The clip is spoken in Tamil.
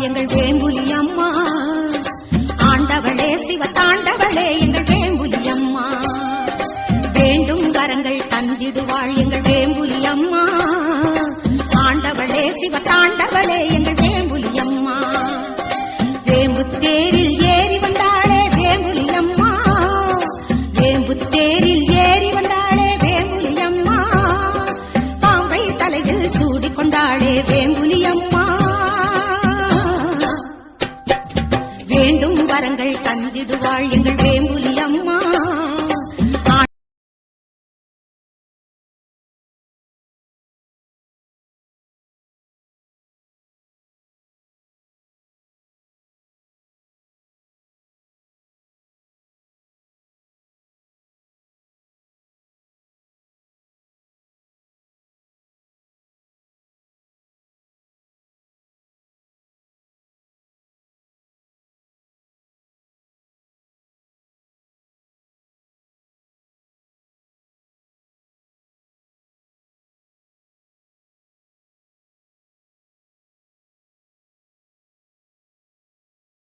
எங்கள் வேம்புலி அம்மா. ஆண்டவளே சிவ தாண்டவளே எங்கள் வேம்புலி அம்மா. வேண்டும் வரங்கள் தந்திடுவாள் எங்கள் வேம்புலி அம்மா. ஆண்டவளே சிவ தாண்டவளே எங்கள் வேம்புலி அம்மா. வேம்பு தேரில் ஏறி வந்தாளே வேம்புலி அம்மா. வேம்பு தேரில் ஏறி வந்தாளே வேம்புலி அம்மா. பாம்பை தலையில் சூடிக்கொண்டாளே வேம்புலி அம்மா. வேண்டும் வரங்கள் தந்திடுவாள் எங்கள் வேம்பு